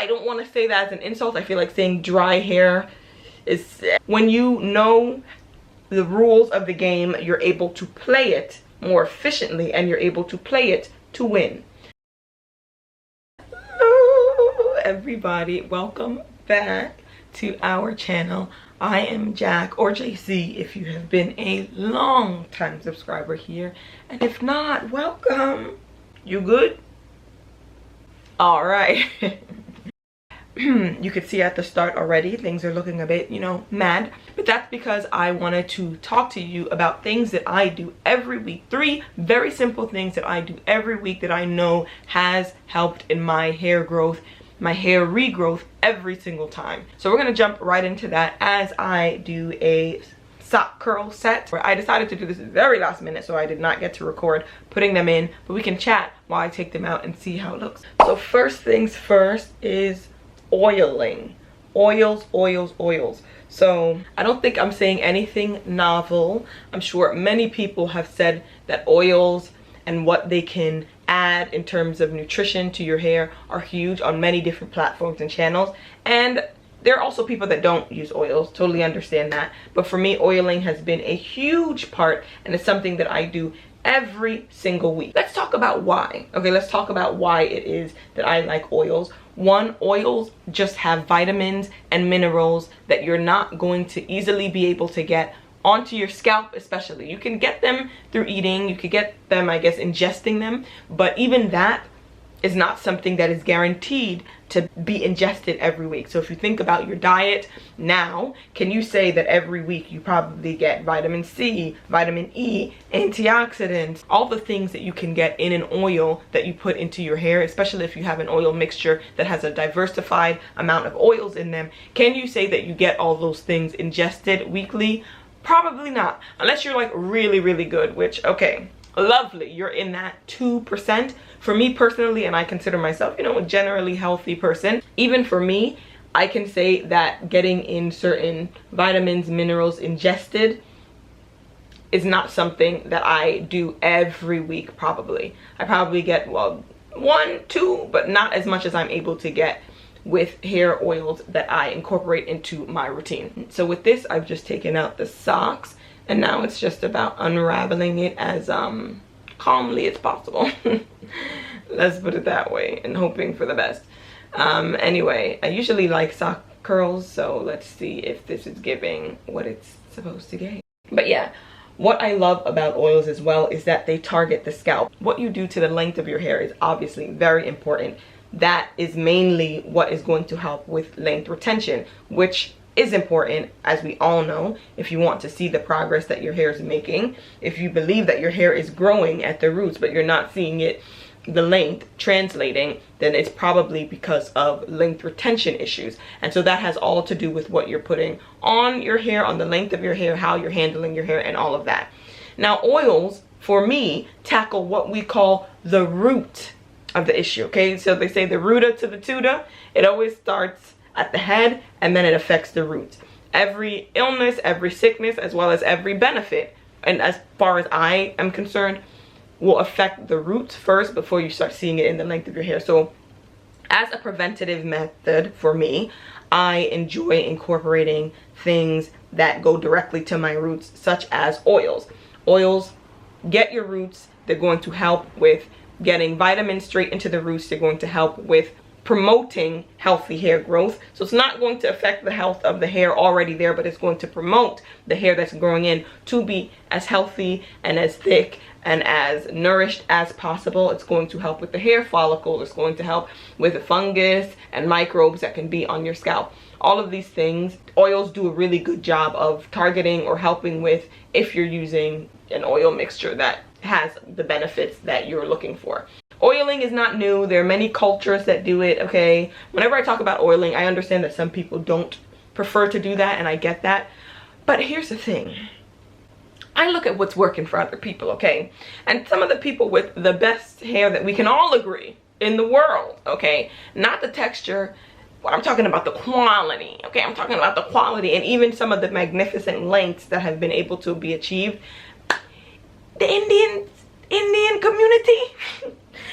I don't want to say that as an insult. I feel like saying dry hair is, when you know the rules of the game, you're able to play it more efficiently and you're able to play it to win. Hello everybody, welcome back to our channel. I am Jack, or JC if you have been a long time subscriber here, and if not, welcome. You good? All right. You could see at the start already things are looking a bit, you know, mad, but that's because I wanted to talk to you about things that I do every week. 3 very simple things that I do every week that I know has helped in my hair growth, my hair regrowth every single time. So we're gonna jump right into that as I do a sock curl set. Where I decided to do this very last minute, so I did not get to record putting them in, but we can chat while I take them out and see how it looks. So first things first is oiling. Oils. So I don't think I'm saying anything novel. I'm sure many people have said that oils and what they can add in terms of nutrition to your hair are huge on many different platforms and channels, and there are also people that don't use oils. Totally understand that, but for me, oiling has been a huge part, and it's something that I do every single week. Let's talk about why. Okay, let's talk about why it is that I like oils. One, oils just have vitamins and minerals that you're not going to easily be able to get onto your scalp. Especially, you can get them through eating, you could get them, I guess, ingesting them, but even that is not something that is guaranteed to be ingested every week. So if you think about your diet now, can you say that every week you probably get vitamin C, vitamin E, antioxidants, all the things that you can get in an oil that you put into your hair, especially if you have an oil mixture that has a diversified amount of oils in them? Can you say that you get all those things ingested weekly? Probably not, unless you're like really good, which, okay, lovely, you're in that 2%. For me personally, and I consider myself, you know, a generally healthy person, even for me, I can say that getting in certain vitamins, minerals ingested is not something that I do every week. Probably I probably get, well, 1, 2, but not as much as I'm able to get with hair oils that I incorporate into my routine. So with this, I've just taken out the socks, and now it's just about unraveling it as calmly as possible. Let's put it that way, and hoping for the best. Anyway, I usually like sock curls, so let's see if this is giving what it's supposed to give. But yeah, what I love about oils as well is that they target the scalp. What you do to the length of your hair is obviously very important. That is mainly what is going to help with length retention, which is important, as we all know. If you want to see the progress that your hair is making, if you believe that your hair is growing at the roots but you're not seeing it, the length translating, then it's probably because of length retention issues. And so that has all to do with what you're putting on your hair, on the length of your hair, how you're handling your hair, and all of that. Now, oils, for me, tackle what we call the root of the issue. Okay, so they say the rooter to the tutor. It always starts at the head, and then it affects the roots. Every illness, every sickness, as well as every benefit, and as far as I am concerned, will affect the roots first before you start seeing it in the length of your hair. So as a preventative method for me, I enjoy incorporating things that go directly to my roots, such as oils. Oils get your roots. They're going to help with getting vitamins straight into the roots. They're going to help with promoting healthy hair growth. So it's not going to affect the health of the hair already there, but it's going to promote the hair that's growing in to be as healthy and as thick and as nourished as possible. It's going to help with the hair follicles. It's going to help with the fungus and microbes that can be on your scalp. All of these things, oils do a really good job of targeting or helping with if you're using an oil mixture that has the benefits that you're looking for. Oiling is not new. There are many cultures that do it, okay? Whenever I talk about oiling, I understand that some people don't prefer to do that, and I get that. But here's the thing. I look at what's working for other people, okay? And some of the people with the best hair that we can all agree in the world, okay? Not the texture. I'm talking about the quality, okay? I'm talking about the quality and even some of the magnificent lengths that have been able to be achieved. The Indian community,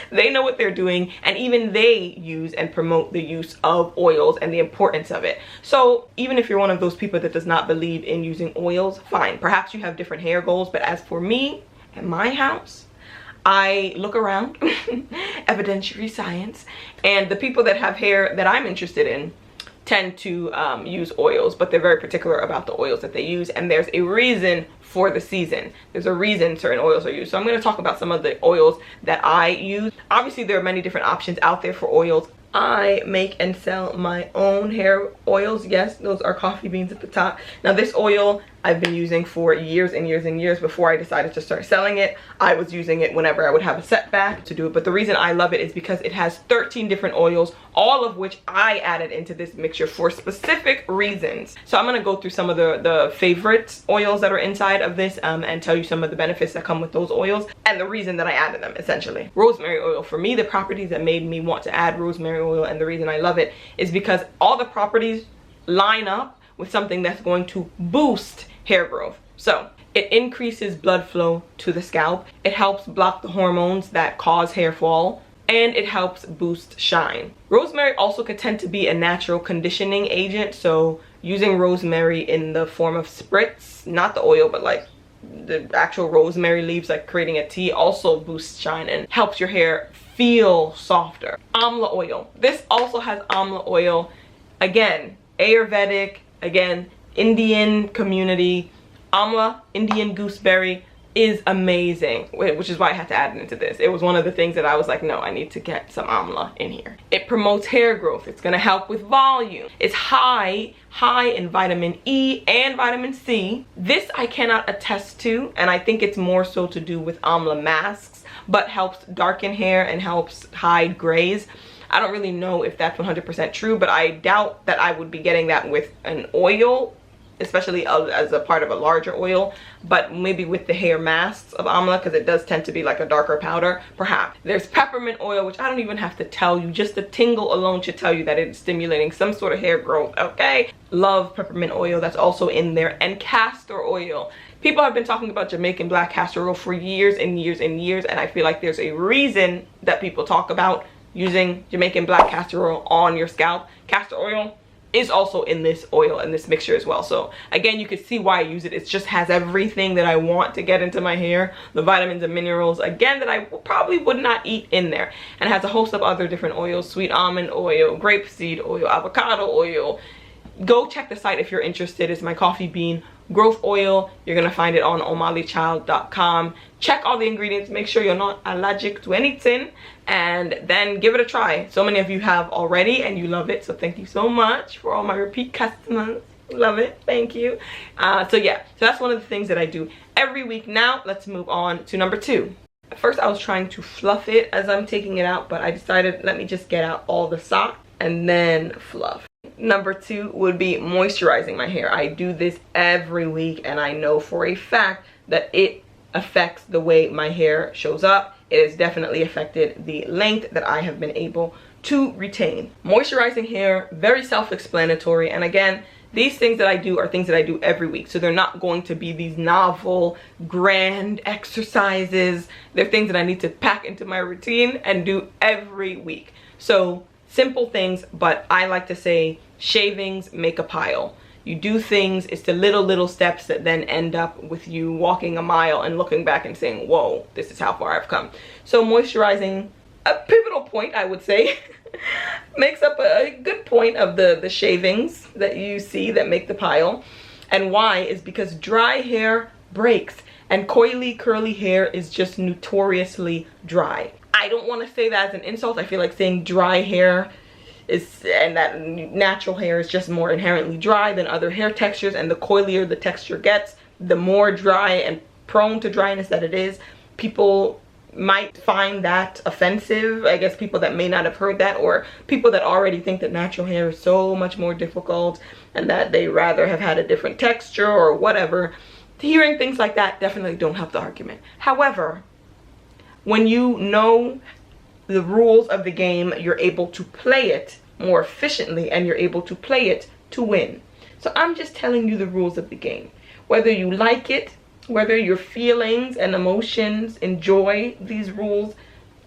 They know what they're doing, and even they use and promote the use of oils and the importance of it. So even if you're one of those people that does not believe in using oils, fine. Perhaps you have different hair goals, but as for me and my house, I look around, evidentiary science, and the people that have hair that I'm interested in tend to use oils, but they're very particular about the oils that they use, and there's a reason for the season. There's a reason certain oils are used. So I'm going to talk about some of the oils that I use. Obviously, there are many different options out there for oils. I make and sell my own hair oils. Yes, those are coffee beans at the top. Now this oil I've been using for years and years and years. Before I decided to start selling it, I was using it whenever I would have a setback to do it. But the reason I love it is because it has 13 different oils, all of which I added into this mixture for specific reasons. So I'm going to go through some of the favorite oils that are inside of this and tell you some of the benefits that come with those oils and the reason that I added them, essentially. Rosemary oil, for me, the properties that made me want to add rosemary oil and the reason I love it is because all the properties line up with something that's going to boost hair growth. So it increases blood flow to the scalp, it helps block the hormones that cause hair fall, and it helps boost shine. Rosemary also can tend to be a natural conditioning agent, so using rosemary in the form of spritz, not the oil but like the actual rosemary leaves, like creating a tea, also boosts shine and helps your hair feel softer. Amla oil, this also has amla oil, again Ayurvedic, again Indian community. Amla, Indian gooseberry, is amazing, which is why I had to add it into this. It was one of the things that I was like, no, I need to get some amla in here. It promotes hair growth. It's going to help with volume. It's high in vitamin E and vitamin C. This I cannot attest to, and I think it's more so to do with amla masks, but helps darken hair and helps hide grays. I don't really know if that's 100% true, but I doubt that I would be getting that with an oil, especially as a part of a larger oil, but maybe with the hair masks of amla, because it does tend to be like a darker powder, perhaps. There's peppermint oil, which I don't even have to tell you, just the tingle alone should tell you that it's stimulating some sort of hair growth, okay? Love peppermint oil, that's also in there. And castor oil. People have been talking about Jamaican black castor oil for years and years and years, and I feel like there's a reason that people talk about using Jamaican black castor oil on your scalp. Castor oil is also in this oil and this mixture as well. So again, you can see why I use it. It just has everything that I want to get into my hair, the vitamins and minerals, again, that I probably would not eat in there. And it has a host of other different oils: sweet almond oil, grapeseed oil, avocado oil. Go check the site if you're interested. It's my coffee bean growth oil. You're gonna find it on OMALICHILD.com. Check all the ingredients, make sure you're not allergic to anything, and then give it a try. So many of you have already and you love it, so thank you so much for all my repeat customers. Love it, thank you. So yeah, so that's one of the things that I do every week. Now let's move on to number 2. At first I was trying to fluff it as I'm taking it out, but I decided let me just get out all the sock and then fluff. Number 2 would be moisturizing my hair. I do this every week, and I know for a fact that it affects the way my hair shows up. It has definitely affected the length that I have been able to retain. Moisturizing hair, very self-explanatory, and again, these things that I do are things that I do every week, so they're not going to be these novel, grand exercises. They're things that I need to pack into my routine and do every week. So simple things, but I like to say shavings make a pile. You do things, it's the little steps that then end up with you walking a mile and looking back and saying, whoa, this is how far I've come. So moisturizing, a pivotal point, I would say, makes up a good point of the shavings that you see that make the pile. And why is because dry hair breaks, and coily curly hair is just notoriously dry. I don't want to say that as an insult. I feel like saying dry hair is, and that natural hair is just more inherently dry than other hair textures, and the coilier the texture gets, the more dry and prone to dryness that it is. People might find that offensive. I guess people that may not have heard that, or people that already think that natural hair is so much more difficult and that they rather have had a different texture or whatever. Hearing things like that definitely don't help the argument. However, when you know the rules of the game, you're able to play it more efficiently, and you're able to play it to win. So I'm just telling you the rules of the game. Whether you like it, whether your feelings and emotions enjoy these rules,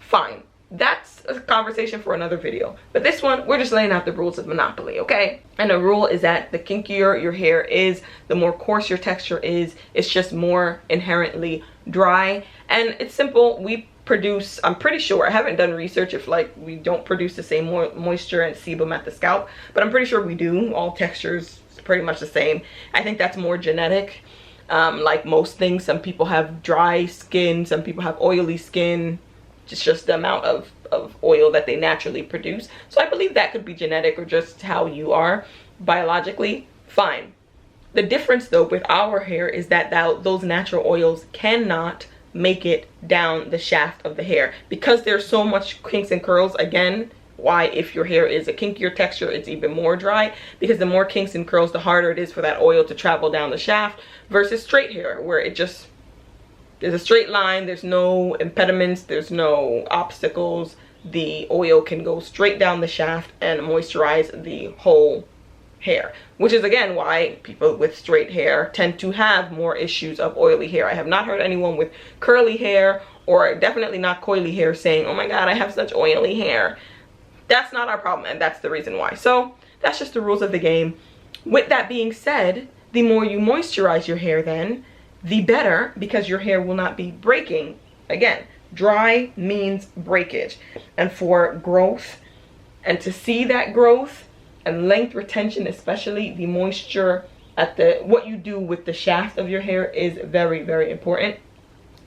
fine. that's a conversation for another video. But this one, we're just laying out the rules of Monopoly, okay? And the rule is that the kinkier your hair is, the more coarse your texture is, it's just more inherently dry. And it's simple. We produce, I'm pretty sure, I haven't done research if like we don't produce the same moisture and sebum at the scalp, but I'm pretty sure we do. All textures is pretty much the same. I think that's more genetic. Like most things, some people have dry skin, some people have oily skin. It's just the amount of oil that they naturally produce. So I believe that could be genetic or just how you are biologically. Fine. The difference though with our hair is that those natural oils cannot make it down the shaft of the hair because there's so much kinks and curls. Again, why if your hair is a kinkier texture, it's even more dry, because the more kinks and curls, the harder it is for that oil to travel down the shaft, versus straight hair where it just, there's a straight line, there's no impediments, there's no obstacles. The oil can go straight down the shaft and moisturize the whole hair, which is again why people with straight hair tend to have more issues of oily hair. I have not heard anyone with curly hair, or definitely not coily hair, saying, oh my god, I have such oily hair. That's not our problem, and that's the reason why. So that's just the rules of the game. With that being said, the more you moisturize your hair then, the better, because your hair will not be breaking. Again, dry means breakage. And for growth, and to see that growth and length retention, especially, the moisture at the, what you do with the shaft of your hair is very, very important.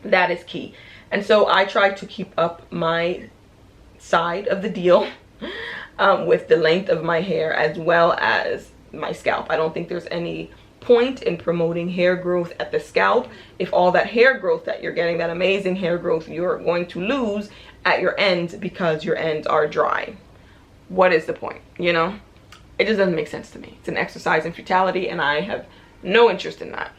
That is key. And so I try to keep up my side of the deal with the length of my hair as well as my scalp. I don't think there's any point in promoting hair growth at the scalp if all that hair growth that you're getting, that amazing hair growth, you're going to lose at your ends because your ends are dry. What is the point, you know? It just doesn't make sense to me. It's an exercise in futility, and I have no interest in that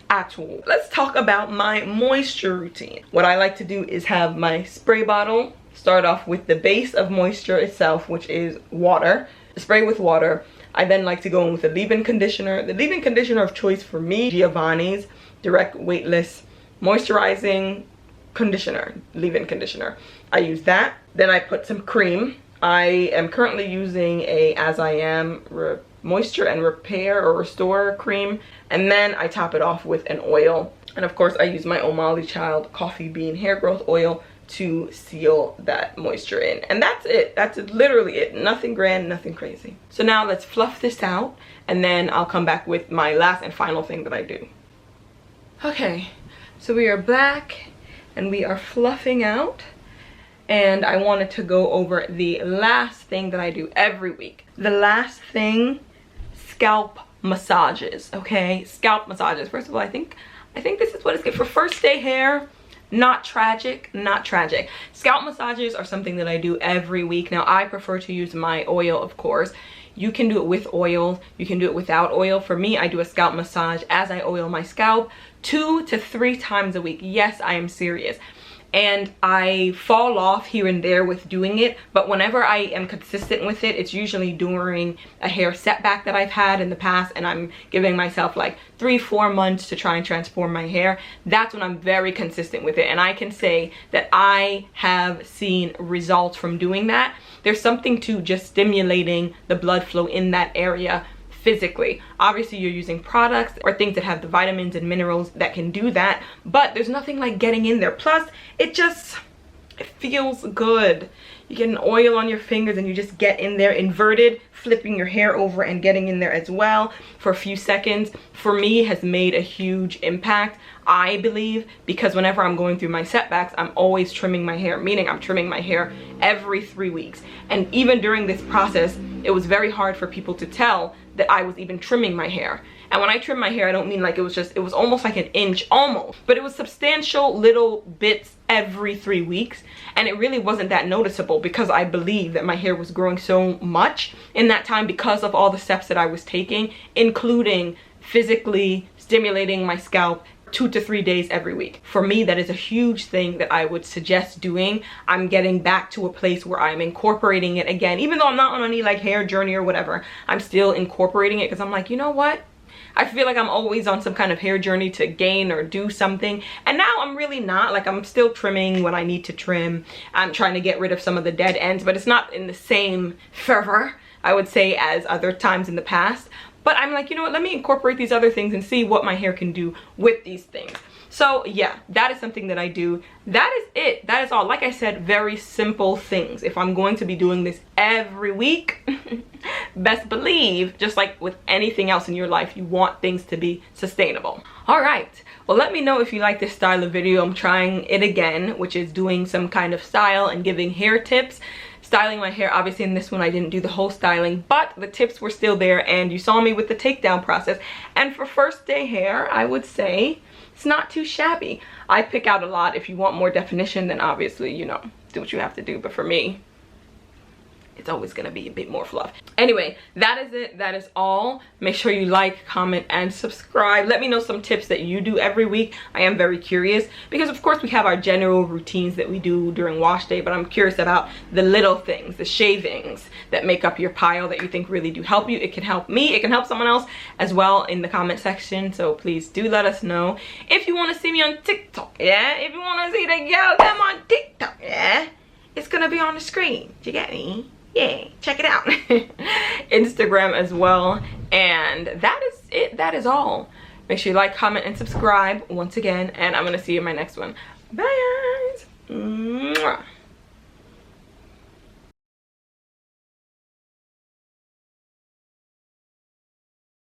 at all. Let's talk about my moisture routine. What I like to do is have my spray bottle, start off with the base of moisture itself, which is water. Spray with water. I then like to go in with a leave-in conditioner. The leave-in conditioner of choice for me, Giovanni's Direct Weightless Moisturizing Conditioner, leave-in conditioner. I use that. Then I put some cream. I am currently using a As I Am Moisture and Repair or Restore cream. And then I top it off with an oil. And of course I use my OMALICHILD Coffee Bean Hair Growth Oil to seal that moisture in. And that's it. That's literally it. Nothing grand, nothing crazy. So now let's fluff this out, and then I'll come back with my last and final thing that I do. Okay, so we are back and we are fluffing out, and I wanted to go over the last thing that I do every week. The last thing, scalp massages. Okay, scalp massages. First of all, I think this is what it's good for first day hair. Not tragic, not tragic. Scalp massages are something that I do every week. Now I prefer to use my oil, of course. You can do it with oil, you can do it without oil. For me, I do a scalp massage as I oil my scalp 2 to 3 times a week. Yes, I am serious. And I fall off here and there with doing it, but whenever I am consistent with it, it's usually during a hair setback that I've had in the past, and I'm giving myself like 3-4 months to try and transform my hair. That's when I'm very consistent with it, and I can say that I have seen results from doing that. There's something to just stimulating the blood flow in that area physically. Obviously you're using products or things that have the vitamins and minerals that can do that, but there's nothing like getting in there. Plus it feels good. You get an oil on your fingers and you just get in there inverted, flipping your hair over and getting in there as well for a few seconds. For me, has made a huge impact, I believe, because whenever I'm going through my setbacks, I'm always trimming my hair, meaning I'm trimming my hair every 3 weeks. And even during this process, it was very hard for people to tell that I was even trimming my hair. And when I trim my hair, I don't mean like it was almost like an inch, almost, but it was substantial little bits every 3 weeks, and it really wasn't that noticeable because I believe that my hair was growing so much in that time because of all the steps that I was taking, including physically stimulating my scalp 2 to 3 days every week. For me, that is a huge thing that I would suggest doing. I'm getting back to a place where I'm incorporating it again. Even though I'm not on any like hair journey or whatever, I'm still incorporating it because I'm like, you know what? I feel like I'm always on some kind of hair journey to gain or do something, and now I'm really not. Like, I'm still trimming when I need to trim. I'm trying to get rid of some of the dead ends, but it's not in the same fervor, I would say, as other times in the past. But I'm like, you know what, let me incorporate these other things and see what my hair can do with these things. So yeah, that is something that I do. That is it. That is all. Like I said, very simple things. If I'm going to be doing this every week, best believe, just like with anything else in your life, you want things to be sustainable. All right. Well, let me know if you like this style of video. I'm trying it again, which is doing some kind of style and giving hair tips. Styling my hair, obviously in this one I didn't do the whole styling, but the tips were still there, and you saw me with the takedown process. And for first day hair, I would say it's not too shabby. I pick out a lot. If you want more definition, then obviously, you know, do what you have to do. But for me, it's always gonna be a bit more fluff. Anyway, that is it. That is all. Make sure you like, comment, and subscribe. Let me know some tips that you do every week. I am very curious, because of course we have our general routines that we do during wash day, but I'm curious about the little things, the shavings that make up your pile that you think really do help you. It can help me, it can help someone else as well in the comment section. So please do let us know. If you want to see me on TikTok, yeah, if you want to see the girl them on TikTok, yeah, it's gonna be on the screen. Do you get me? Yeah, check it out. Instagram as well. And that is it. That is all. Make sure you like, comment, and subscribe once again, and I'm gonna see you in my next one. Bye guys.